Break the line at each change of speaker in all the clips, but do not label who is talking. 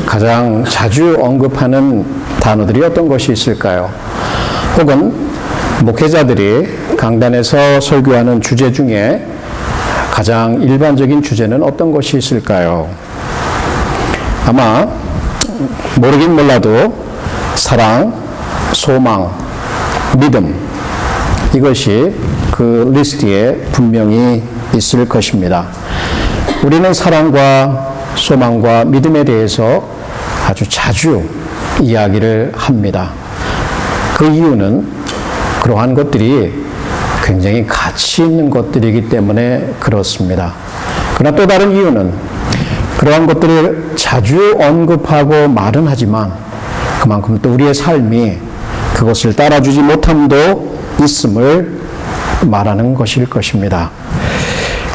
가장 자주 언급하는 단어들이 어떤 것이 있을까요? 혹은 목회자들이 강단에서 설교하는 주제 중에 가장 일반적인 주제는 어떤 것이 있을까요? 아마 모르긴 몰라도 사랑, 소망, 믿음, 이것이 그 리스트에 분명히 있을 것입니다. 우리는 사랑과 소망과 믿음에 대해서 아주 자주 이야기를 합니다. 그 이유는 그러한 것들이 굉장히 가치 있는 것들이기 때문에 그렇습니다. 그러나 또 다른 이유는 그러한 것들을 자주 언급하고 말은 하지만 그만큼 또 우리의 삶이 그것을 따라주지 못함도 있음을 말하는 것일 것입니다.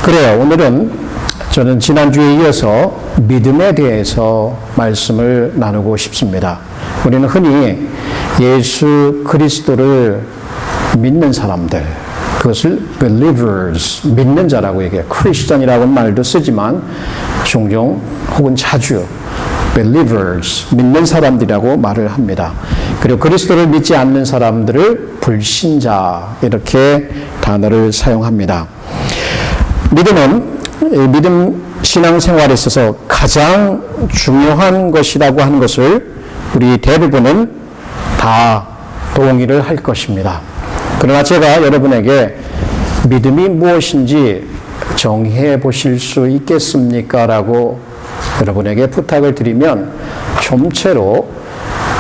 그래요. 오늘은 저는 지난주에 이어서 믿음에 대해서 말씀을 나누고 싶습니다. 우리는 흔히 예수 그리스도를 믿는 사람들, 그것을 believers, 믿는 자라고 얘기해요. 크리스천이라는 말도 쓰지만 종종 혹은 자주 believers, 믿는 사람들이라고 말을 합니다. 그리고 그리스도를 믿지 않는 사람들을 불신자, 이렇게 단어를 사용합니다. 믿음 신앙생활에 있어서 가장 중요한 것이라고 하는 것을 우리 대부분은 다 동의를 할 것입니다. 그러나 제가 여러분에게 믿음이 무엇인지 정의해 보실 수 있겠습니까? 라고 여러분에게 부탁을 드리면 좀채로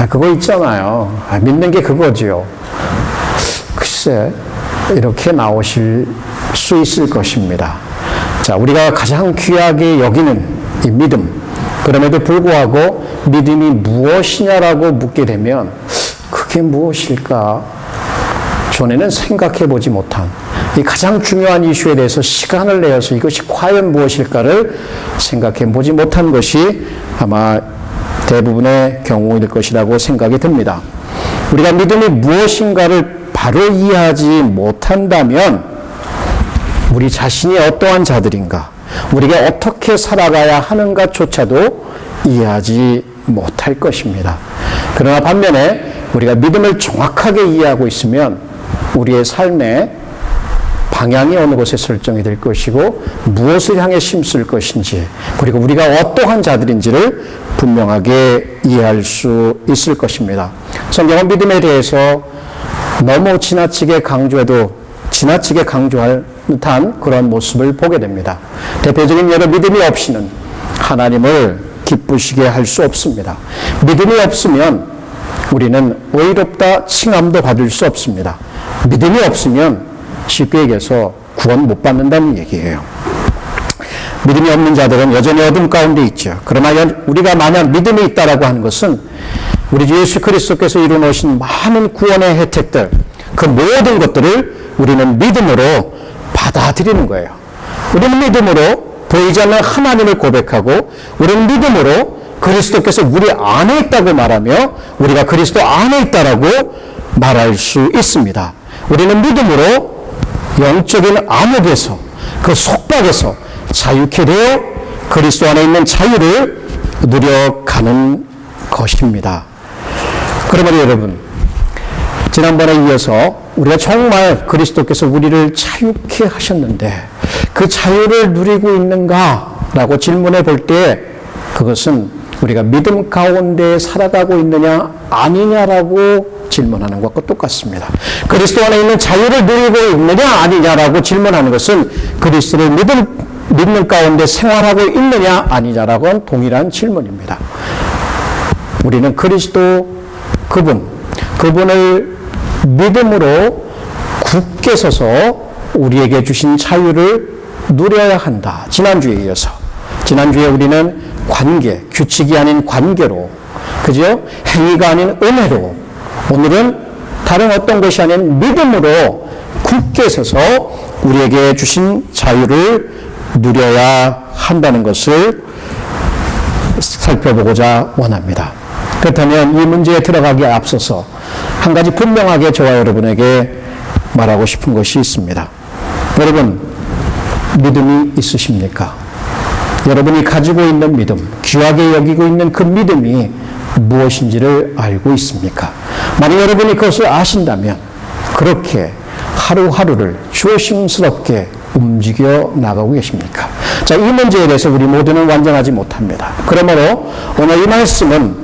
그거 있잖아요. 믿는 게 그거지요. 글쎄, 이렇게 나오실 수 있을 것입니다. 자, 우리가 가장 귀하게 여기는 이 믿음, 그럼에도 불구하고 믿음이 무엇이냐라고 묻게 되면 그게 무엇일까? 전에는 생각해 보지 못한 이 가장 중요한 이슈에 대해서 시간을 내어서 이것이 과연 무엇일까를 생각해 보지 못한 것이 아마 대부분의 경우일 것이라고 생각이 듭니다. 우리가 믿음이 무엇인가를 바로 이해하지 못한다면 우리 자신이 어떠한 자들인가, 우리가 어떻게 살아가야 하는가조차도 이해하지 못할 것입니다. 그러나 반면에 우리가 믿음을 정확하게 이해하고 있으면 우리의 삶의 방향이 어느 곳에 설정이 될 것이고 무엇을 향해 힘쓸 것인지, 그리고 우리가 어떠한 자들인지를 분명하게 이해할 수 있을 것입니다. 성경은 믿음에 대해서 너무 지나치게 강조할 듯한 그런 모습을 보게 됩니다. 대표적인 예로 믿음이 없이는 하나님을 기쁘시게 할 수 없습니다. 믿음이 없으면 우리는 의롭다 칭함도 받을 수 없습니다. 믿음이 없으면 쉽게 얘기해서 구원 못 받는다는 얘기예요. 믿음이 없는 자들은 여전히 어둠 가운데 있죠. 그러나 우리가 만약 믿음이 있다라고 하는 것은 우리 주 예수 그리스도께서 이루어 놓으신 많은 구원의 혜택들, 그 모든 것들을 우리는 믿음으로 받아들이는 거예요. 우리는 믿음으로 보이지 않는 하나님을 고백하고, 우리는 믿음으로 그리스도께서 우리 안에 있다고 말하며 우리가 그리스도 안에 있다라고 말할 수 있습니다. 우리는 믿음으로 영적인 암흑에서, 그 속박에서 자유케 되어 그리스도 안에 있는 자유를 누려가는 것입니다. 그러므로 여러분, 지난번에 이어서 우리가 정말 그리스도께서 우리를 자유케 하셨는데 그 자유를 누리고 있는가라고 질문해 볼 때 그것은 우리가 믿음 가운데 살아가고 있느냐 아니냐라고 질문하는 것과 똑같습니다. 그리스도 안에 있는 자유를 누리고 있느냐 아니냐라고 질문하는 것은 그리스도를 믿는 가운데 생활하고 있느냐 아니냐라고는 동일한 질문입니다. 우리는 그리스도 그분을 믿음으로 굳게 서서 우리에게 주신 자유를 누려야 한다. 지난주에 우리는 관계, 규칙이 아닌 관계로, 그죠? 행위가 아닌 은혜로, 오늘은 다른 어떤 것이 아닌 믿음으로 굳게 서서 우리에게 주신 자유를 누려야 한다는 것을 살펴보고자 원합니다. 그렇다면 이 문제에 들어가기에 앞서서 한 가지 분명하게 저와 여러분에게 말하고 싶은 것이 있습니다. 여러분, 믿음이 있으십니까? 여러분이 가지고 있는 믿음, 귀하게 여기고 있는 그 믿음이 무엇인지를 알고 있습니까? 만약 여러분이 그것을 아신다면 그렇게 하루하루를 조심스럽게 움직여 나가고 계십니까? 자, 이 문제에 대해서 우리 모두는 완전하지 못합니다. 그러므로 오늘 이 말씀은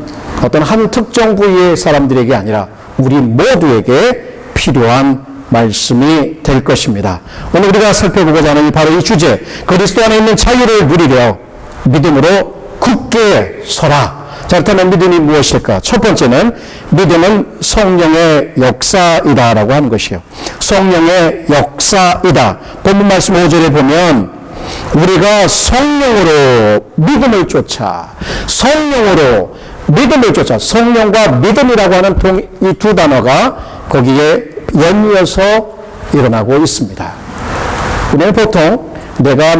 어떤 한 특정 부위의 사람들에게 아니라 우리 모두에게 필요한 말씀이 될 것입니다. 오늘 우리가 살펴보고자 하는 바로 이 주제, 그리스도 안에 있는 자유를 누리려 믿음으로 굳게 서라. 자, 그렇다면 믿음이 무엇일까? 첫 번째는 믿음은 성령의 역사이다라고 하는 것이에요. 성령의 역사이다. 본문 말씀 5절에 보면 우리가 성령으로 믿음을 쫓아, 성령으로 믿음을 쫓아, 성령과 믿음이라고 하는 이 두 단어가 거기에 연이어서 일어나고 있습니다. 우리는 보통 내가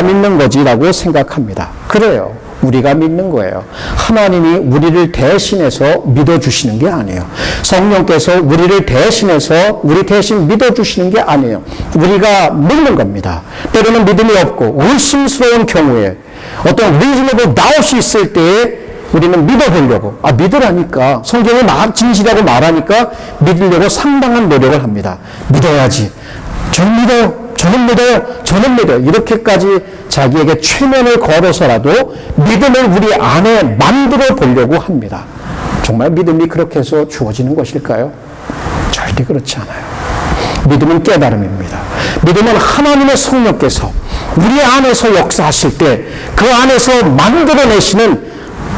믿는 거지라고 생각합니다. 그래요. 우리가 믿는 거예요. 하나님이 우리를 대신해서 믿어주시는 게 아니에요. 성령께서 우리를 대신해서 우리 대신 믿어주시는 게 아니에요. 우리가 믿는 겁니다. 때로는 믿음이 없고 의심스러운 경우에 어떤 reasonable doubt이 있을 때에 우리는 믿어보려고, 믿으라니까, 성경이 진실이라고 말하니까 믿으려고 상당한 노력을 합니다. 믿어야지. 저는 믿어요. 이렇게까지 자기에게 최면을 걸어서라도 믿음을 우리 안에 만들어 보려고 합니다. 정말 믿음이 그렇게 해서 주어지는 것일까요? 절대 그렇지 않아요. 믿음은 깨달음입니다. 믿음은 하나님의 성령께서 우리 안에서 역사하실 때 그 안에서 만들어내시는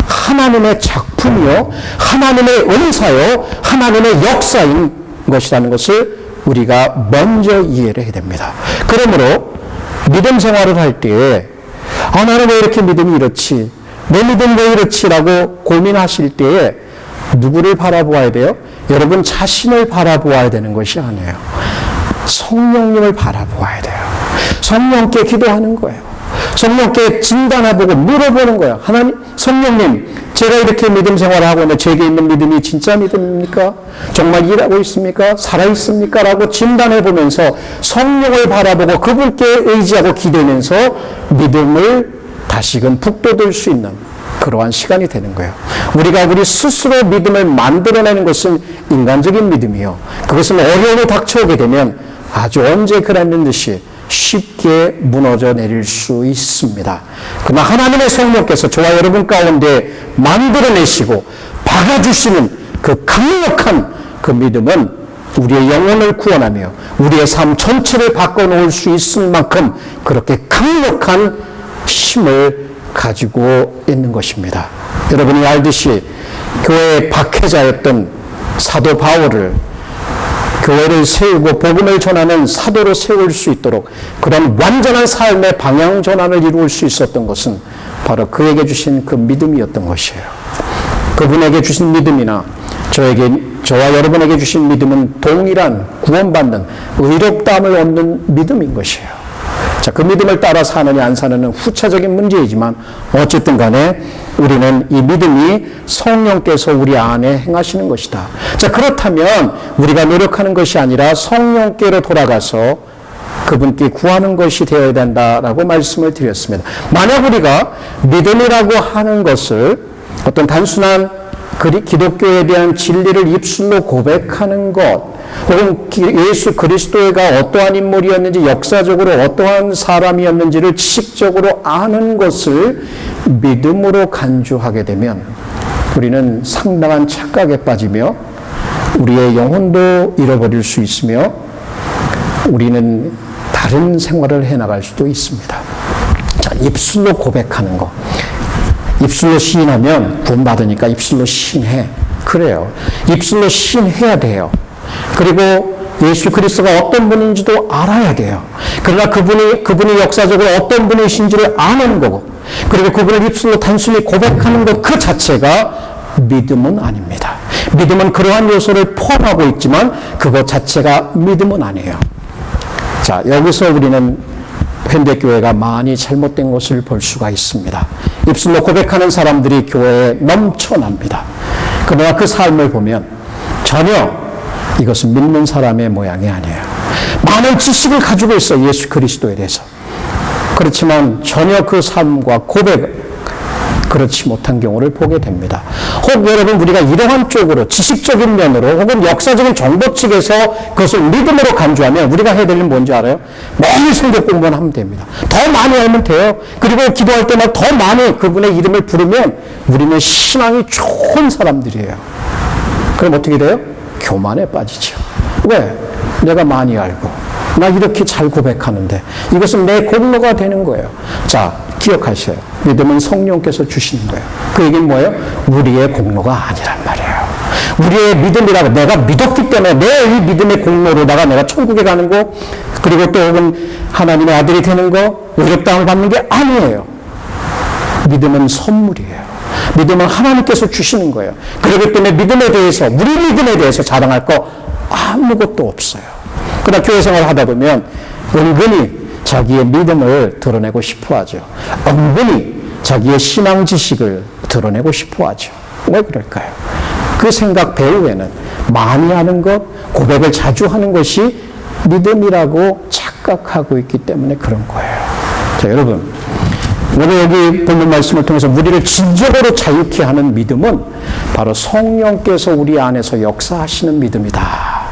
하나님의 작품이요, 하나님의 은사요, 하나님의 역사인 것이라는 것을 우리가 먼저 이해를 해야 됩니다. 그러므로 믿음 생활을 할 때에 나는 왜 이렇게 믿음이 이렇지? 내 믿음 왜 이렇지라고 고민하실 때에 누구를 바라보아야 돼요? 여러분 자신을 바라보아야 되는 것이 아니에요. 성령님을 바라보아야 돼요. 성령께 기도하는 거예요. 성령께 진단해보고 물어보는 거예요. 하나님, 성령님, 제가 이렇게 믿음 생활을 하고 있는데 제게 있는 믿음이 진짜 믿음입니까? 정말 일하고 있습니까? 살아있습니까? 라고 진단해보면서 성령을 바라보고 그분께 의지하고 기대면서 믿음을 다시금 북돋을 수 있는 그러한 시간이 되는 거예요. 우리가 우리 스스로 믿음을 만들어내는 것은 인간적인 믿음이요. 그것은 어려움이 닥쳐오게 되면 아주 언제 그랬는듯이 쉽게 무너져 내릴 수 있습니다. 그러나 하나님의 성령께서 저와 여러분 가운데 만들어내시고 박아주시는 그 강력한 그 믿음은 우리의 영혼을 구원하며 우리의 삶 전체를 바꿔놓을 수 있을 만큼 그렇게 강력한 힘을 가지고 있는 것입니다. 여러분이 알듯이 교회의 박해자였던 사도 바울을 교회를 세우고 복음을 전하는 사도로 세울 수 있도록 그런 완전한 삶의 방향 전환을 이루을 수 있었던 것은 바로 그에게 주신 그 믿음이었던 것이에요. 그분에게 주신 믿음이나 저와 여러분에게 주신 믿음은 동일한 구원받는 의롭다함을 얻는 믿음인 것이에요. 자, 그 믿음을 따라 사느냐 안 사느냐는 후차적인 문제이지만 어쨌든 간에 우리는 이 믿음이 성령께서 우리 안에 행하시는 것이다. 자, 그렇다면 우리가 노력하는 것이 아니라 성령께로 돌아가서 그분께 구하는 것이 되어야 된다라고 말씀을 드렸습니다. 만약 우리가 믿음이라고 하는 것을 어떤 단순한 기독교에 대한 진리를 입술로 고백하는 것, 혹은 예수 그리스도가 어떠한 인물이었는지 역사적으로 어떠한 사람이었는지를 지식적으로 아는 것을 믿음으로 간주하게 되면 우리는 상당한 착각에 빠지며 우리의 영혼도 잃어버릴 수 있으며 우리는 다른 생활을 해나갈 수도 있습니다. 자, 입술로 고백하는 것. 입술로 시인하면 구원받으니까 입술로 시인해. 그래요. 입술로 시인해야 돼요. 그리고 예수 그리스도가 어떤 분인지도 알아야 돼요. 그러나 그분이 역사적으로 어떤 분이신지를 아는 거고, 그리고 그분을 입술로 단순히 고백하는 것 그 자체가 믿음은 아닙니다. 믿음은 그러한 요소를 포함하고 있지만 그것 자체가 믿음은 아니에요. 자, 여기서 우리는 현대교회가 많이 잘못된 것을 볼 수가 있습니다. 입술로 고백하는 사람들이 교회에 넘쳐납니다. 그러나 그 삶을 보면 전혀 이것은 믿는 사람의 모양이 아니에요. 많은 지식을 가지고 있어, 예수 그리스도에 대해서. 그렇지만 전혀 그 삶과 고백 그렇지 못한 경우를 보게 됩니다. 혹 여러분 우리가 이러한 쪽으로 지식적인 면으로 혹은 역사적인 정보 측에서 그것을 믿음으로 간주하면 우리가 해야 될 일은 뭔지 알아요? 매일 성경 공부만 하면 됩니다. 더 많이 알면 돼요. 그리고 기도할 때마다 더 많이 그분의 이름을 부르면 우리는 신앙이 좋은 사람들이에요. 그럼 어떻게 돼요? 교만에 빠지죠. 왜? 내가 많이 알고 나 이렇게 잘 고백하는데 이것은 내 공로가 되는 거예요. 자, 기억하셔요. 믿음은 성령께서 주시는 거예요. 그 얘기는 뭐예요? 우리의 공로가 아니란 말이에요. 우리의 믿음이라고 내가 믿었기 때문에 내 이 믿음의 공로로다가 내가 천국에 가는 거 그리고 또 혹은 하나님의 아들이 되는 거 의롭다함을 받는 게 아니에요. 믿음은 선물이에요. 믿음은 하나님께서 주시는 거예요. 그렇기 때문에 믿음에 대해서 우리 믿음에 대해서 자랑할 거 아무것도 없어요. 그러나 교회 생활을 하다 보면 은근히 자기의 믿음을 드러내고 싶어 하죠. 은근히 자기의 신앙 지식을 드러내고 싶어 하죠. 왜 그럴까요? 그 생각 배후에는 많이 하는 것, 고백을 자주 하는 것이 믿음이라고 착각하고 있기 때문에 그런 거예요. 자, 여러분. 오늘 여기 본문 말씀을 통해서 우리를 진정으로 자유케 하는 믿음은 바로 성령께서 우리 안에서 역사하시는 믿음이다.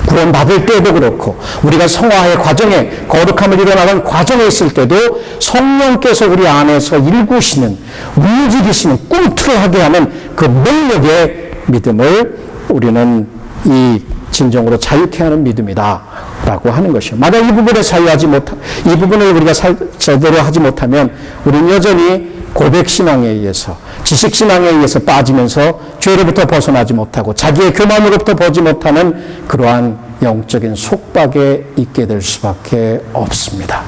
구원받을 때도 그렇고 우리가 성화의 과정에 거룩함을 이뤄나가는 과정에 있을 때도 성령께서 우리 안에서 일구시는 움직이시는 꿈틀하게 하는 그 능력의 믿음을 우리는 이 진정으로 자유케 하는 믿음이다 라고 하는 것이요. 만약 이 부분을 우리가 제대로 하지 못하면 우리는 여전히 고백신앙에 의해서 지식신앙에 의해서 빠지면서 죄로부터 벗어나지 못하고 자기의 교만으로부터 벗지 못하는 그러한 영적인 속박에 있게 될 수밖에 없습니다.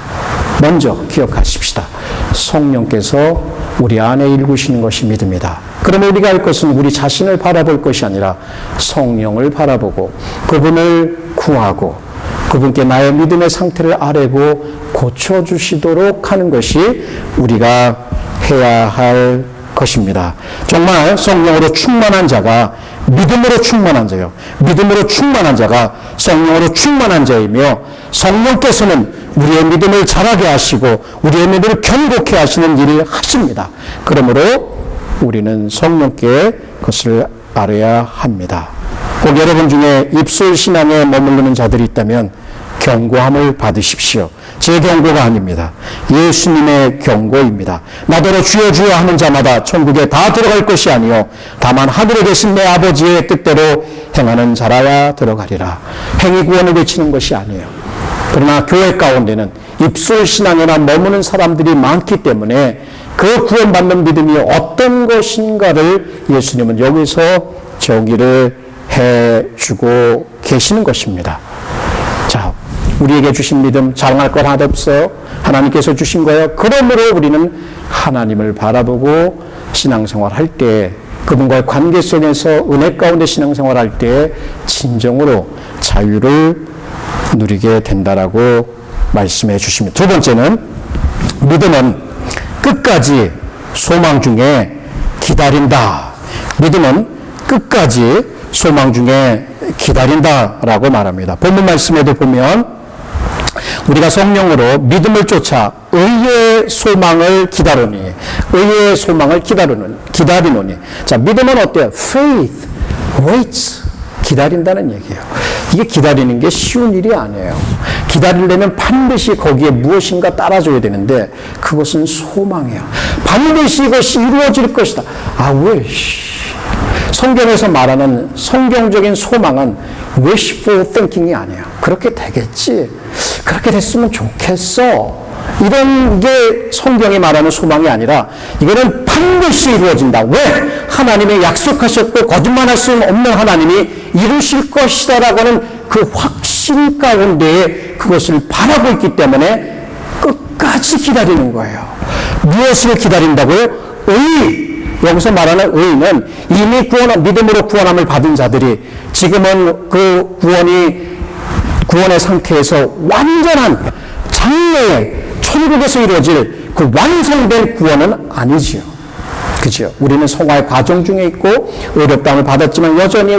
먼저 기억하십시다. 성령께서 우리 안에 일구시는 것이 믿음이다. 그러면 우리가 할 것은 우리 자신을 바라볼 것이 아니라 성령을 바라보고 그분을 구하고 그분께 나의 믿음의 상태를 아뢰고 고쳐주시도록 하는 것이 우리가 해야 할 것입니다. 정말 성령으로 충만한 자가 믿음으로 충만한 자요. 믿음으로 충만한 자가 성령으로 충만한 자이며 성령께서는 우리의 믿음을 자라게 하시고 우리의 믿음을 견고케 하시는 일을 하십니다. 그러므로 우리는 성령께 그것을 알아야 합니다. 꼭 여러분 중에 입술 신앙에 머무르는 자들이 있다면 경고함을 받으십시오. 제 경고가 아닙니다. 예수님의 경고입니다. 나더러 주여 주여 하는 자마다 천국에 다 들어갈 것이 아니요 다만 하늘에 계신 내 아버지의 뜻대로 행하는 자라야 들어가리라. 행위 구원을 외치는 것이 아니에요. 그러나 교회 가운데는 입술 신앙에나 머무는 사람들이 많기 때문에 그 구원받는 믿음이 어떤 것인가를 예수님은 여기서 정의를 해주고 계시는 것입니다. 자, 우리에게 주신 믿음 자랑할 것 하나도 없어요. 하나님께서 주신 거예요. 그러므로 우리는 하나님을 바라보고 신앙생활 할 때 그분과의 관계 속에서 은혜 가운데 신앙생활 할 때 진정으로 자유를 누리게 된다라고 말씀해 주십니다. 두 번째는 믿음은 끝까지 소망 중에 기다린다. 믿음은 끝까지 소망 중에 기다린다라고 말합니다. 본문 말씀에도 보면 우리가 성령으로 믿음을 쫓아 의의 소망을 기다리니 의의 소망을 기다리노니 자, 믿음은 어때요? Faith waits 기다린다는 얘기예요. 이게 기다리는 게 쉬운 일이 아니에요. 기다리려면 반드시 거기에 무엇인가 따라줘야 되는데 그것은 소망이에요. 반드시 이것이 이루어질 것이다. wish. 성경에서 말하는 성경적인 소망은 wishful thinking이 아니에요. 그렇게 되겠지. 그렇게 됐으면 좋겠어. 이런 게 성경이 말하는 소망이 아니라 이거는 반드시 이루어진다. 왜? 하나님이 약속하셨고 거짓말할 수 없는 하나님이 이루실 것이다 라고 하는 그 확신 가운데에 그것을 바라고 있기 때문에 끝까지 기다리는 거예요. 무엇을 기다린다고요? 의. 여기서 말하는 의는 이미 믿음으로 구원함을 받은 자들이 지금은 그 구원의 상태에서 완전한 장래의 천국에서 이루어질 그 완성된 구원은 아니지요. 그죠? 우리는 성화의 과정 중에 있고 의롭다함을 받았지만 여전히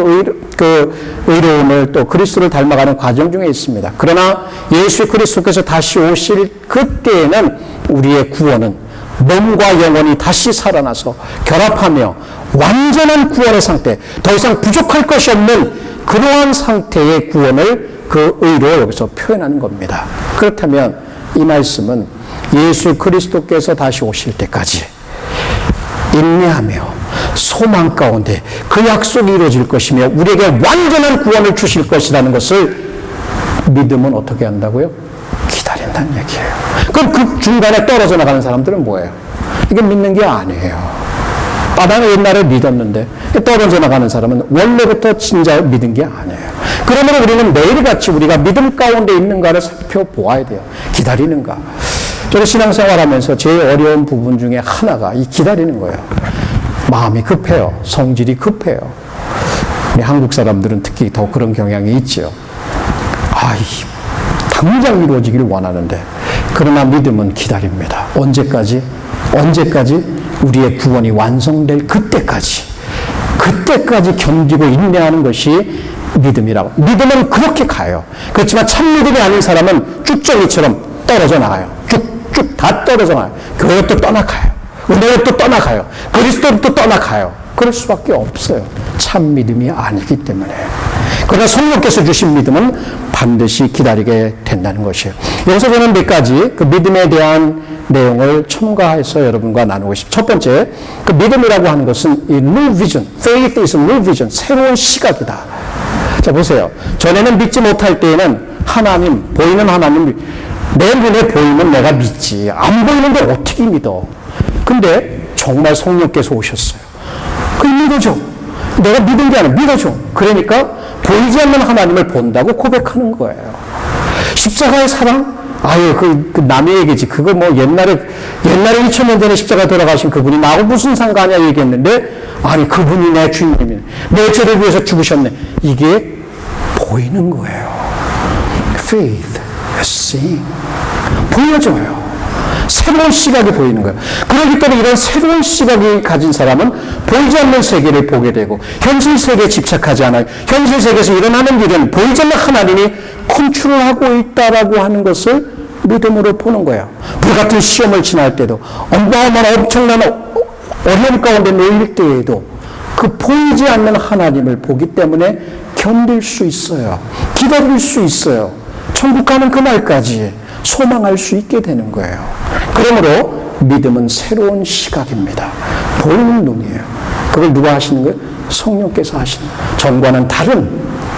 의로움을 또 그리스도를 닮아가는 과정 중에 있습니다. 그러나 예수 그리스도께서 다시 오실 그때에는 우리의 구원은 몸과 영혼이 다시 살아나서 결합하며 완전한 구원의 상태, 더 이상 부족할 것이 없는 그러한 상태의 구원을 그 의로 여기서 표현하는 겁니다. 그렇다면 이 말씀은 예수 그리스도께서 다시 오실 때까지 인내하며 소망 가운데 그 약속이 이루어질 것이며 우리에게 완전한 구원을 주실 것이라는 것을 믿음은 어떻게 한다고요? 기다린다는 얘기예요. 그럼 그 중간에 떨어져 나가는 사람들은 뭐예요? 이게 믿는 게 아니에요. 나는 옛날에 믿었는데 떨어져 나가는 사람은 원래부터 진짜 믿은 게 아니에요. 그러면 우리는 매일같이 우리가 믿음 가운데 있는가를 살펴보아야 돼요. 기다리는가. 저는 신앙생활하면서 제일 어려운 부분 중에 하나가 이 기다리는 거예요. 마음이 급해요. 성질이 급해요. 우리 한국 사람들은 특히 더 그런 경향이 있죠. 당장 이루어지기를 원하는데 그러나 믿음은 기다립니다. 언제까지? 우리의 구원이 완성될 그때까지 견디고 인내하는 것이 믿음이라고. 믿음은 그렇게 가요. 그렇지만 참 믿음이 아닌 사람은 쭉정이처럼 떨어져 나가요. 쭉쭉 다 떨어져 나가요. 교회도 떠나가요. 은혜도 떠나가요. 그리스도도 떠나가요. 그럴 수밖에 없어요. 참 믿음이 아니기 때문에. 그러나 성령께서 주신 믿음은 반드시 기다리게 된다는 것이에요. 여기서 저는 몇 가지 그 믿음에 대한 내용을 첨가해서 여러분과 나누고 싶습니다. 첫 번째, 그 믿음이라고 하는 것은 이 new vision, faith is a new vision, 새로운 시각이다. 자, 보세요. 전에는 믿지 못할 때에는 하나님, 보이는 하나님, 내 눈에 보이면 내가 믿지. 안 보이는데 어떻게 믿어? 근데 정말 성령께서 오셨어요. 그 믿어줘. 내가 믿은 게 아니라 믿어줘. 그러니까 보이지 않는 하나님을 본다고 고백하는 거예요. 십자가의 사랑? 그 남의 얘기지. 그거 뭐 옛날에 2000년 전에 십자가 돌아가신 그분이 나하고 무슨 상관이야 얘기했는데, 그분이 내 주님이네. 내 죄를 위해서 죽으셨네. 이게 보이는 거예요. Faith, seeing. 보여줘요. 새로운 시각이 보이는 거예요. 그렇기 때문에 이런 새로운 시각이 가진 사람은 보이지 않는 세계를 보게 되고 현실 세계에 집착하지 않아요. 현실 세계에서 일어나는 일은 보이지 않는 하나님이 컨트롤하고 있다라고 하는 것을 믿음으로 보는 거예요. 불같은 시험을 지날 때도 어마어마한 엄청난 어려움 가운데 놓일 때에도 그 보이지 않는 하나님을 보기 때문에 견딜 수 있어요. 기다릴 수 있어요. 천국 가는 그날까지 소망할 수 있게 되는 거예요. 그러므로 믿음은 새로운 시각입니다. 보이는 눈이에요. 그걸 누가 하시는 거예요? 성령께서 하시는 거예요. 전과는 다른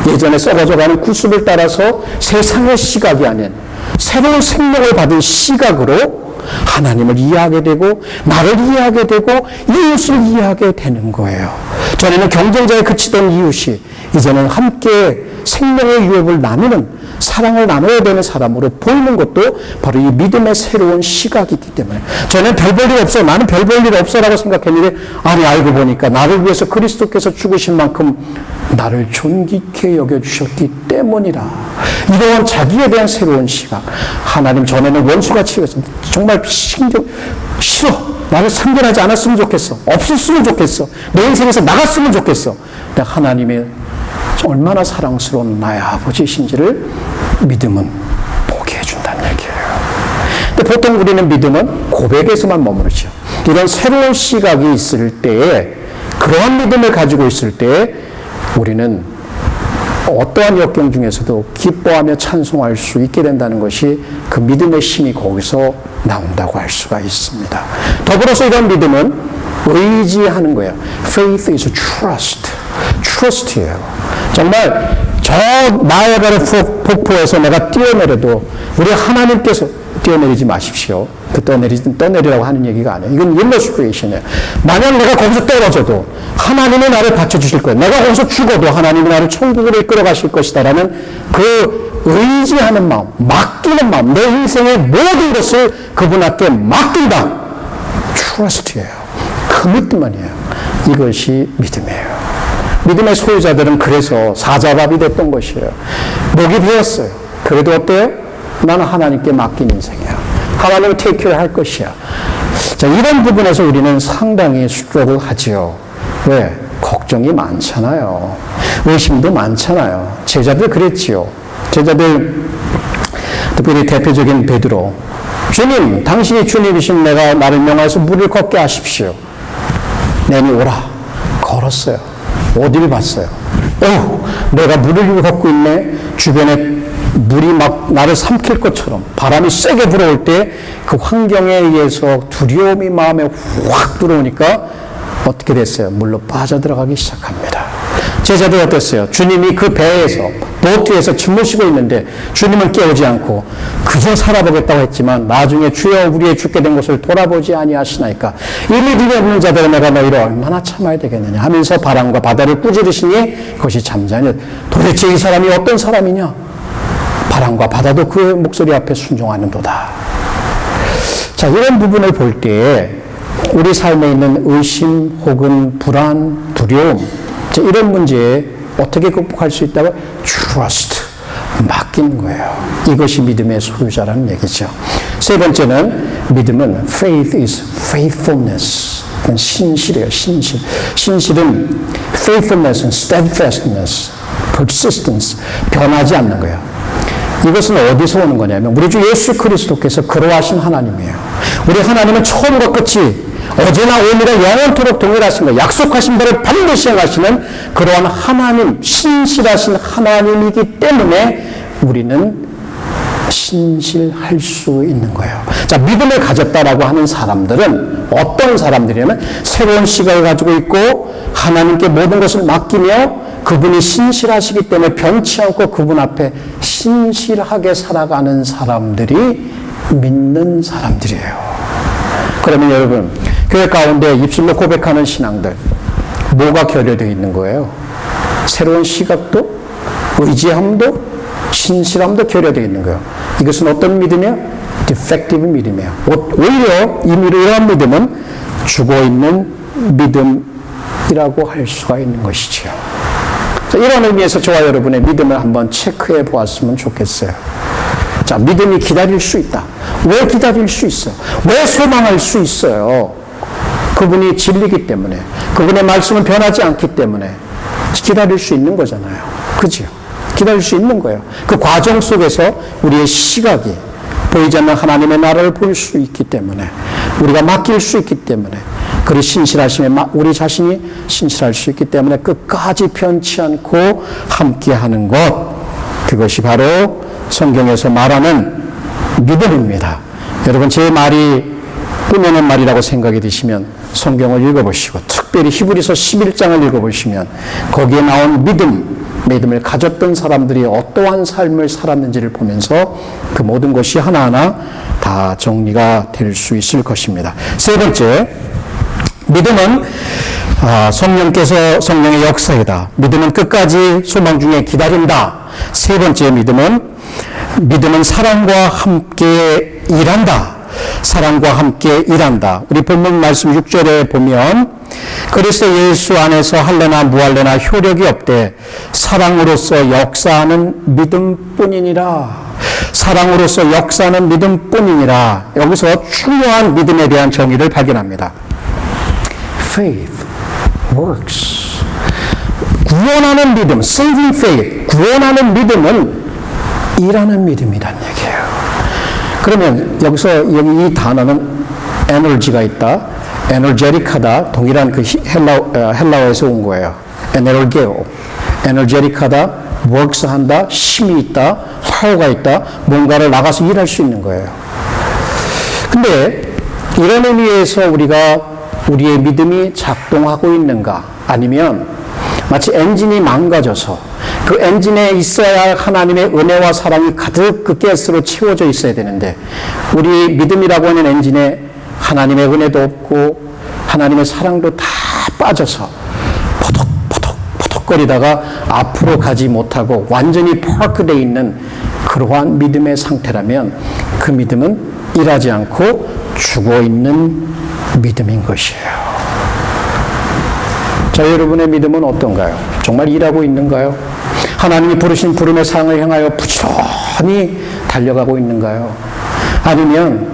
예전에 썩어져가는 구습을 따라서 세상의 시각이 아닌 새로운 생명을 받은 시각으로 하나님을 이해하게 되고 나를 이해하게 되고 이웃을 이해하게 되는 거예요. 전에는 경쟁자에 그치던 이웃이 이제는 함께 생명의 유업을 나누는 사랑을 나눠야 되는 사람으로 보이는 것도 바로 이 믿음의 새로운 시각이기 때문에 저는 별 볼 일 없어. 나는 별 볼 일 없어라고 생각했는데 알고 보니까 나를 위해서 그리스도께서 죽으신 만큼 나를 존귀케 여겨주셨기 때문이라. 이러한 자기에 대한 새로운 시각. 하나님 전에는 원수같이 정말 싫어. 나를 상대하지 않았으면 좋겠어. 없었으면 좋겠어. 내 인생에서 나갔으면 좋겠어. 근데 하나님의 얼마나 사랑스러운 나의 아버지신지를 믿음은 보게 해준다는 얘기예요. 근데 보통 우리는 믿음은 고백에서만 머무르죠. 이런 새로운 시각이 있을 때에 그러한 믿음을 가지고 있을 때에 우리는 어떠한 역경 중에서도 기뻐하며 찬송할 수 있게 된다는 것이 그 믿음의 힘이 거기서 나온다고 할 수가 있습니다. 더불어서 이런 믿음은 의지하는 거예요. Faith is trust. trust예요. 정말 저 나야가라 폭포에서 내가 뛰어내려도 우리 하나님께서 뛰어내리지 마십시오. 그 떠내리라고 하는 얘기가 아니에요. 이건 illustration이에요. 만약 내가 거기서 떨어져도 하나님이 나를 받쳐주실 거예요. 내가 거기서 죽어도 하나님이 나를 천국으로 이끌어 가실 것이다라는 그 의지하는 마음, 맡기는 마음, 내 인생의 모든 것을 그분 앞에 맡긴다. trust예요. 커미트먼이에요. 이것이 믿음이에요. 믿음의 소유자들은 그래서 사자밥이 됐던 것이에요. 목이 비었어요. 그래도 어때요? 나는 하나님께 맡긴 인생이야. 하나님을 테이크를 할 것이야. 자, 이런 부분에서 우리는 상당히 수족을 하지요. 왜? 걱정이 많잖아요. 의심도 많잖아요. 제자들 그랬지요. 제자들, 특별히 대표적인 베드로, 주님, 당신이 주님이신 내가 나를 명하여서 물을 걷게 하십시오. 내니 오라. 걸었어요. 어디를 봤어요? 내가 물을 걷고 있네. 주변에 물이 막 나를 삼킬 것처럼 바람이 세게 불어올 때 그 환경에 의해서 두려움이 마음에 확 들어오니까 어떻게 됐어요? 물로 빠져들어가기 시작합니다. 제자들 어땠어요? 주님이 그 배에서, 보트에서 주무시고 있는데 주님은 깨우지 않고 그저 살아보겠다고 했지만 나중에 주여 우리의 죽게 된 것을 돌아보지 아니하시나이까 이 믿음이 없는 자들은 내가 너희를 얼마나 참아야 되겠느냐 하면서 바람과 바다를 꾸짖으시니 그것이 잠자니 도대체 이 사람이 어떤 사람이냐? 바람과 바다도 그 목소리 앞에 순종하는도다. 자, 이런 부분을 볼 때 우리 삶에 있는 의심 혹은 불안, 두려움 이런 문제에 어떻게 극복할 수 있다고? Trust, 맡기는 거예요. 이것이 믿음의 소유자라는 얘기죠. 세 번째는 믿음은 faith is faithfulness. 신실이에요. 신실. 신실은 faithfulness은 steadfastness, persistence, 변하지 않는 거예요. 이것은 어디서 오는 거냐면 우리 주 예수 그리스도께서 그러하신 하나님이에요. 우리 하나님은 처음과 끝이 어제나 오늘과 영원토록 동일하신 거, 약속하신 바를 반드시 행하시는 그러한 하나님, 신실하신 하나님이기 때문에 우리는 신실할 수 있는 거예요. 자, 믿음을 가졌다라고 하는 사람들은 어떤 사람들이냐면 새로운 시각을 가지고 있고 하나님께 모든 것을 맡기며 그분이 신실하시기 때문에 변치 않고 그분 앞에 신실하게 살아가는 사람들이 믿는 사람들이에요. 그러면 여러분, 교회 가운데 입술로 고백하는 신앙들, 뭐가 결여되어 있는 거예요? 새로운 시각도, 의지함도, 신실함도 결여되어 있는 거예요. 이것은 어떤 믿음이에요? defective 믿음이에요. 오히려 이러한 믿음은 죽어있는 믿음이라고 할 수가 있는 것이지요. 자, 이런 의미에서 저와 여러분의 믿음을 한번 체크해 보았으면 좋겠어요. 자, 믿음이 기다릴 수 있다. 왜 기다릴 수 있어요? 왜 소망할 수 있어요? 그분이 진리기 때문에, 그분의 말씀은 변하지 않기 때문에 기다릴 수 있는 거잖아요. 그죠? 기다릴 수 있는 거예요. 그 과정 속에서 우리의 시각이 보이지 않는 하나님의 나라를 볼 수 있기 때문에, 우리가 맡길 수 있기 때문에, 그리 신실하심에 우리 자신이 신실할 수 있기 때문에 끝까지 변치 않고 함께하는 것, 그것이 바로 성경에서 말하는 믿음입니다. 여러분, 제 말이 꾸며낸 말이라고 생각이 드시면 성경을 읽어보시고 특별히 히브리서 11장을 읽어보시면 거기에 나온 믿음을 가졌던 사람들이 어떠한 삶을 살았는지를 보면서 그 모든 것이 하나하나 다 정리가 될 수 있을 것입니다. 세 번째, 믿음은 성령의 역사이다. 믿음은 끝까지 소망 중에 기다린다. 세 번째 믿음은 사랑과 함께 일한다. 사랑과 함께 일한다. 우리 본문 말씀 6절에 보면 그리스도 예수 안에서 할래나 무할래나 효력이 없되 사랑으로서 역사하는 믿음뿐이니라. 사랑으로서 역사하는 믿음뿐이니라. 여기서 중요한 믿음에 대한 정의를 발견합니다. Faith works. 구원하는 믿음, saving faith, 구원하는 믿음은 일하는 믿음이란 얘기예요. 그러면 여기서 이 단어는 에너지가 있다, 에너제틱하다, 동일한 그 헬라어에서 온 거예요. 에너게오, 에너제틱하다, works한다, 힘이 있다, 파워가 있다, 뭔가를 나가서 일할 수 있는 거예요. 근데 이런 의미에서 우리의 믿음이 작동하고 있는가? 아니면 마치 엔진이 망가져서 그 엔진에 있어야 할 하나님의 은혜와 사랑이 가득 그 가스로 채워져 있어야 되는데 우리 믿음이라고 하는 엔진에 하나님의 은혜도 없고 하나님의 사랑도 다 빠져서 포덕포덕거리다가 앞으로 가지 못하고 완전히 파크되어 있는 그러한 믿음의 상태라면 그 믿음은 일하지 않고 죽어있는 믿음인 것이에요. 자, 여러분의 믿음은 어떤가요? 정말 일하고 있는가요? 하나님이 부르신 부름의 상을 향하여 부지런히 달려가고 있는가요? 아니면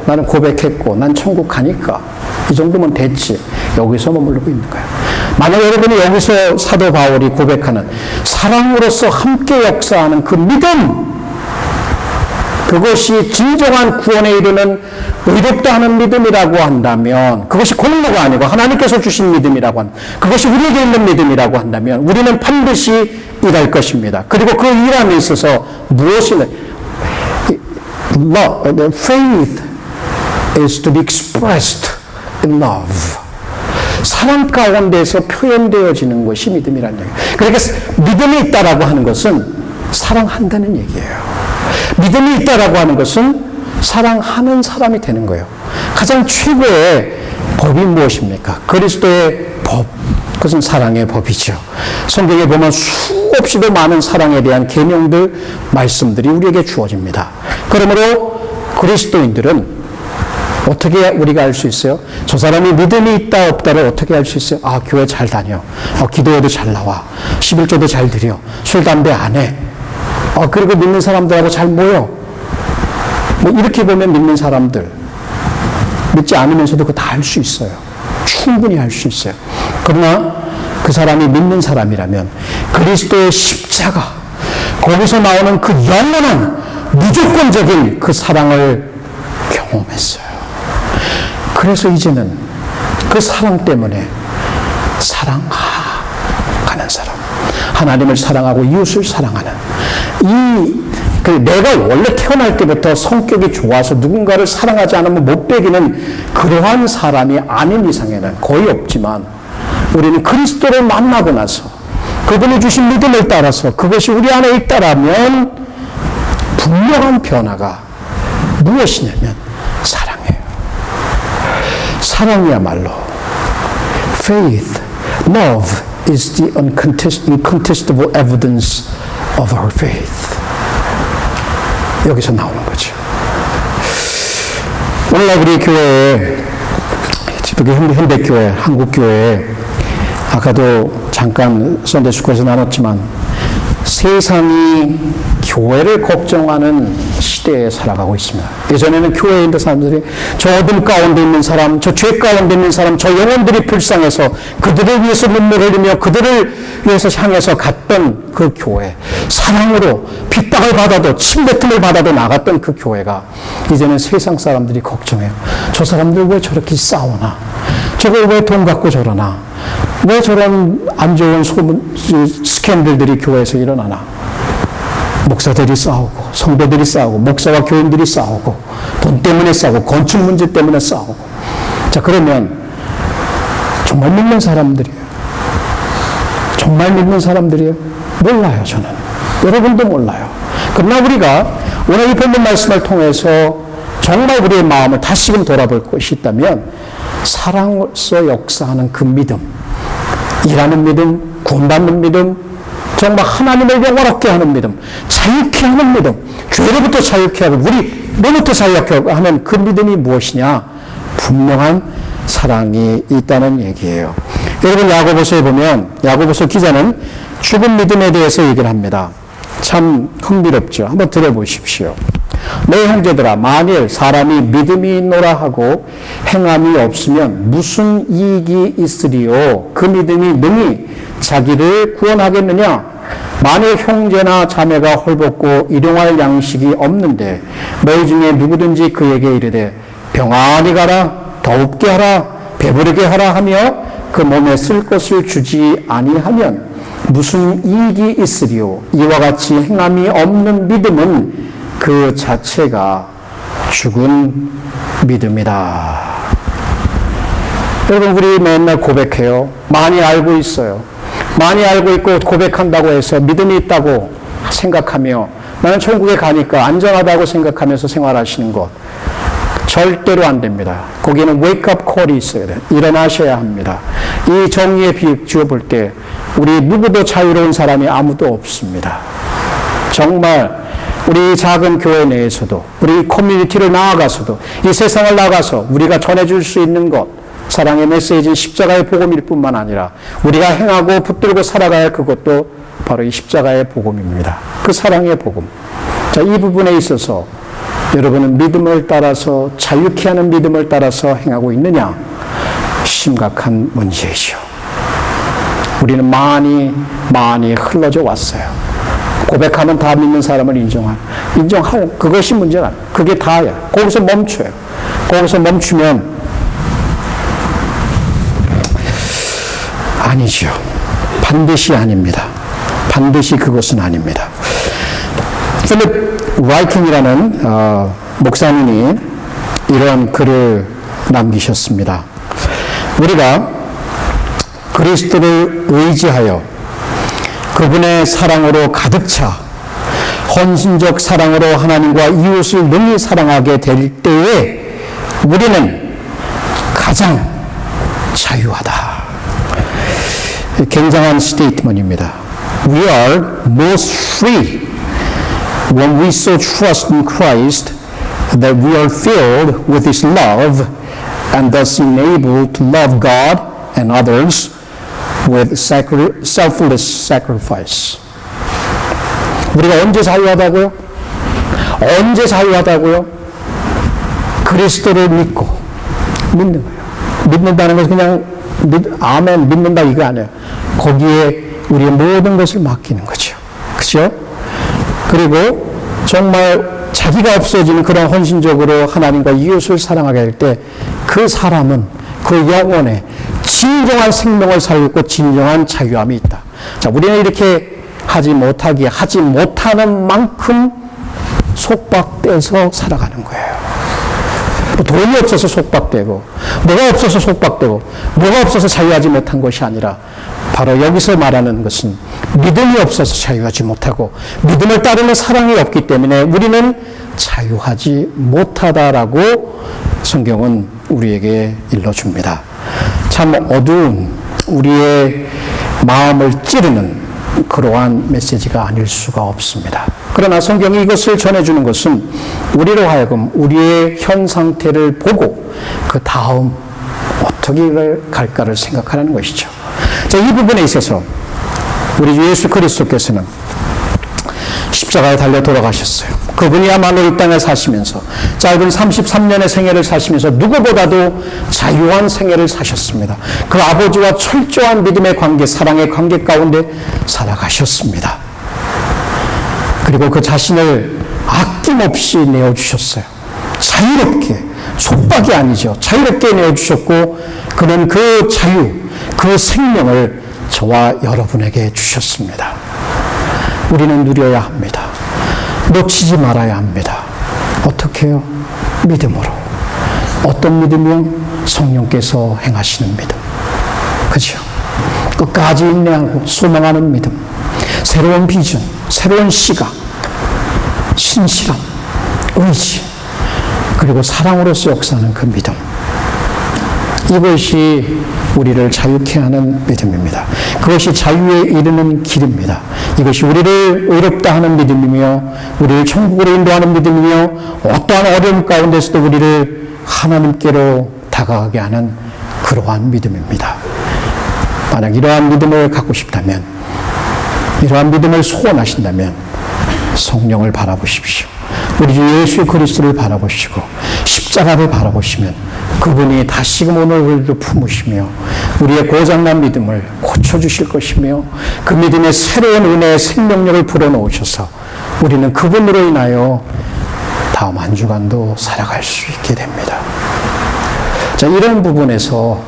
나는 고백했고 난 천국 가니까 이 정도면 됐지, 여기서 머무르고 있는가요? 만약 여러분이 여기서 사도 바울이 고백하는 사랑으로서 함께 역사하는 그 믿음, 그것이 진정한 구원에 이르는 의롭다 하는 믿음이라고 한다면, 그것이 공로가 아니고 하나님께서 주신 믿음이라고 한다면, 그것이 우리에게 있는 믿음이라고 한다면 우리는 반드시 일할 것입니다. 그리고 그 일함에 있어서 무엇이 faith is to be expressed in love. 사랑 가운데서 표현되어지는 것이 믿음이라는 얘기예요. 그러니까 믿음이 있다라고 하는 것은 사랑한다는 얘기예요. 믿음이 있다라고 하는 것은 사랑하는 사람이 되는 거예요. 가장 최고의 법이 무엇입니까? 그리스도의 법. 그것은 사랑의 법이죠. 성경에 보면 수없이도 많은 사랑에 대한 계명들, 말씀들이 우리에게 주어집니다. 그러므로 그리스도인들은 어떻게 우리가 알 수 있어요? 저 사람이 믿음이 있다 없다를 어떻게 알 수 있어요? 아, 교회 잘 다녀. 기도회도 잘 나와. 11조도 잘 드려. 술, 담배 안 해. 그리고 믿는 사람들하고 잘 모여. 뭐 이렇게 보면 믿는 사람들, 믿지 않으면서도 그거 다 할 수 있어요. 충분히 할 수 있어요. 그러나 그 사람이 믿는 사람이라면 그리스도의 십자가, 거기서 나오는 그 영원한 무조건적인 그 사랑을 경험했어요. 그래서 이제는 그 사랑 때문에 사랑하는 사람, 하나님을 사랑하고 이웃을 사랑하는 내가 원래 태어날 때부터 성격이 좋아서 누군가를 사랑하지 않으면 못 배기는 그러한 사람이 아닌 이상에는 거의 없지만, 우리는 그리스도를 만나고 나서 그분이 주신 믿음을 따라서 그것이 우리 안에 있다라면 분명한 변화가 무엇이냐면 사랑이에요. 사랑이야말로 faith, love is the incontestable evidence of our faith. 여기서 나오는 거죠. 오늘날 우리 교회에, 특히 현대교회, 한국교회에, 아까도 잠깐 선대스쿨에서 나눴지만 세상이 교회를 걱정하는 시대에 살아가고 있습니다. 예전에는 교회에 있는 사람들이 저 어둠 가운데 있는 사람, 저 죄 가운데 있는 사람, 저 영혼들이 불쌍해서 그들을 위해서 눈물 흘리며 그들을 위해서 향해서 갔던 그 교회, 사랑으로 핍박을 받아도 침뱉음을 받아도 나갔던 그 교회가 이제는 세상 사람들이 걱정해요. 저 사람들 왜 저렇게 싸우나? 저걸 왜 돈 갖고 저러나? 왜 저런 안 좋은 소문, 스캔들들이 교회에서 일어나나? 목사들이 싸우고, 성도들이 싸우고, 목사와 교인들이 싸우고, 돈 때문에 싸우고, 건축 문제 때문에 싸우고. 자, 그러면 정말 믿는 사람들이에요. 정말 믿는 사람들이에요? 몰라요, 저는. 여러분도 몰라요. 그러나 우리가 오늘 이 본문 말씀을 통해서 정말 우리의 마음을 다시금 돌아볼 것이 있다면 사랑으로서 역사하는 그 믿음, 일하는 믿음, 구원받는 믿음, 정말 하나님을 영원하게 하는 믿음, 자유케 하는 믿음, 죄로부터 자유케 하고 우리 뭐부터 자유케 하는 그 믿음이 무엇이냐? 분명한 사랑이 있다는 얘기예요. 여러분, 야고보서에 보면 야고보서 기자는 죽은 믿음에 대해서 얘기를 합니다. 참 흥미롭죠. 한번 들어보십시오. 내 형제들아, 만일 사람이 믿음이 있노라 하고 행함이 없으면 무슨 이익이 있으리요? 그 믿음이 능히 자기를 구원하겠느냐? 만일 형제나 자매가 헐벗고 일용할 양식이 없는데 너희 중에 누구든지 그에게 이르되 평안히 가라, 더웁게 하라, 배부르게 하라 하며 그 몸에 쓸 것을 주지 아니하면 무슨 이익이 있으리요? 이와 같이 행함이 없는 믿음은 그 자체가 죽은 믿음이다. 여러분, 우리 맨날 고백해요. 많이 알고 있어요. 많이 알고 있고 고백한다고 해서 믿음이 있다고 생각하며 나는 천국에 가니까 안전하다고 생각하면서 생활하시는 것 절대로 안 됩니다. 거기에는 웨이크업 콜이 있어야 돼요. 일어나셔야 합니다. 이 정의에 비추어 볼 때 우리 누구도 자유로운 사람이 아무도 없습니다. 정말 우리 작은 교회 내에서도, 우리 커뮤니티를 나아가서도, 이 세상을 나가서 우리가 전해줄 수 있는 것, 사랑의 메시지는 십자가의 복음일 뿐만 아니라 우리가 행하고 붙들고 살아가야 할 그것도 바로 이 십자가의 복음입니다. 그 사랑의 복음. 자, 이 부분에 있어서 여러분은 믿음을 따라서, 자유케 하는 믿음을 따라서 행하고 있느냐? 심각한 문제이죠. 우리는 많이 흘러져 왔어요. 고백하면 다 믿는 사람을 인정할 그것이 문제가 아니에요. 그게 다야. 거기서 멈춰요. 거기서 멈추면 아니죠. 반드시 아닙니다. 반드시 그것은 아닙니다. 필립 라이킹이라는 목사님이 이런 글을 남기셨습니다. 우리가 그리스도를 의지하여 그분의 사랑으로 가득 차 헌신적 사랑으로 하나님과 이웃을 능히 사랑하게 될 때에 우리는 가장 자유하다. 굉장한 스테이트먼트입니다. We are most free when we so trust in Christ that we are filled with His love and thus enabled to love God and others with selfless sacrifice. 우리가 언제 자유하다고요? 언제 자유하다고요? 그리스도를 믿고 믿는 거예요. 믿는다는 것은 그냥 아멘 믿는다 이거 아니에요. 거기에 우리의 모든 것을 맡기는 거죠. 그렇죠? 그리고 정말 자기가 없어지는 그런 헌신적으로 하나님과 이웃을 사랑하게 할 때 그 사람은 그 영혼에 진정한 생명을 살고 진정한 자유함이 있다. 자, 우리는 이렇게 하지 못하는 만큼 속박돼서 살아가는 거예요. 돈이 없어서 속박되고, 뭐가 없어서 속박되고, 뭐가 없어서 자유하지 못한 것이 아니라 바로 여기서 말하는 것은 믿음이 없어서 자유하지 못하고 믿음을 따르는 사랑이 없기 때문에 우리는 자유하지 못하다라고 성경은 우리에게 일러줍니다. 참 어두운 우리의 마음을 찌르는 그러한 메시지가 아닐 수가 없습니다. 그러나 성경이 이것을 전해주는 것은 우리로 하여금 우리의 현 상태를 보고 그 다음 어떻게 갈까를 생각하라는 것이죠. 자, 이 부분에 있어서 우리 주 예수 그리스도께서는 십자가에 달려 돌아가셨어요. 그분이야말로 이 땅에 사시면서 짧은 33년의 생애를 사시면서 누구보다도 자유한 생애를 사셨습니다. 그 아버지와 철저한 믿음의 관계, 사랑의 관계 가운데 살아가셨습니다. 그리고 그 자신을 아낌없이 내어주셨어요. 자유롭게, 속박이 아니죠. 자유롭게 내어주셨고 그는 그 자유, 그 생명을 저와 여러분에게 주셨습니다. 우리는 누려야 합니다. 놓치지 말아야 합니다. 어떻게 해요? 믿음으로. 어떤 믿음이요? 성령께서 행하시는 믿음. 그죠? 끝까지 인내하고 소망하는 믿음. 새로운 비전, 새로운 시각, 신실함, 의지, 그리고 사랑으로서 역사하는 그 믿음. 이것이 우리를 자유케 하는 믿음입니다. 그것이 자유에 이르는 길입니다. 이것이 우리를 의롭다 하는 믿음이며 우리를 천국으로 인도하는 믿음이며 어떠한 어려움 가운데서도 우리를 하나님께로 다가가게 하는 그러한 믿음입니다. 만약 이러한 믿음을 갖고 싶다면, 이러한 믿음을 소원하신다면 성령을 바라보십시오. 우리 주 예수 그리스도를 바라보시고 십자가를 바라보시면 그분이 다시금 오늘도 품으시며 우리의 고장난 믿음을 고쳐주실 것이며 그 믿음의 새로운 은혜의 생명력을 불어넣으셔서 우리는 그분으로 인하여 다음 한 주간도 살아갈 수 있게 됩니다. 자, 이런 부분에서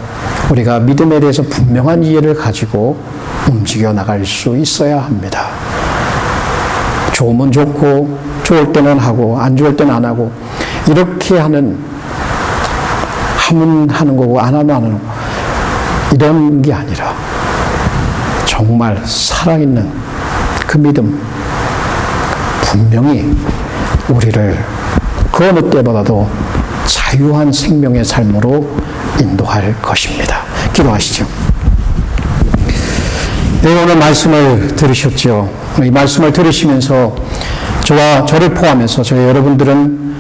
우리가 믿음에 대해서 분명한 이해를 가지고 움직여 나갈 수 있어야 합니다. 좋으면 좋고 좋을 때는 하고 안 좋을 때는 안 하고 이렇게 하면 하는 거고 안 하면 안 하는 거고 이런 게 아니라 정말 살아있는 그 믿음 분명히 우리를 그 어느 때보다도 자유한 생명의 삶으로 인도할 것입니다. 기도하시죠. 오늘 말씀을 들으셨죠? 이 말씀을 들으시면서 저와 저를 포함해서 저희 여러분들은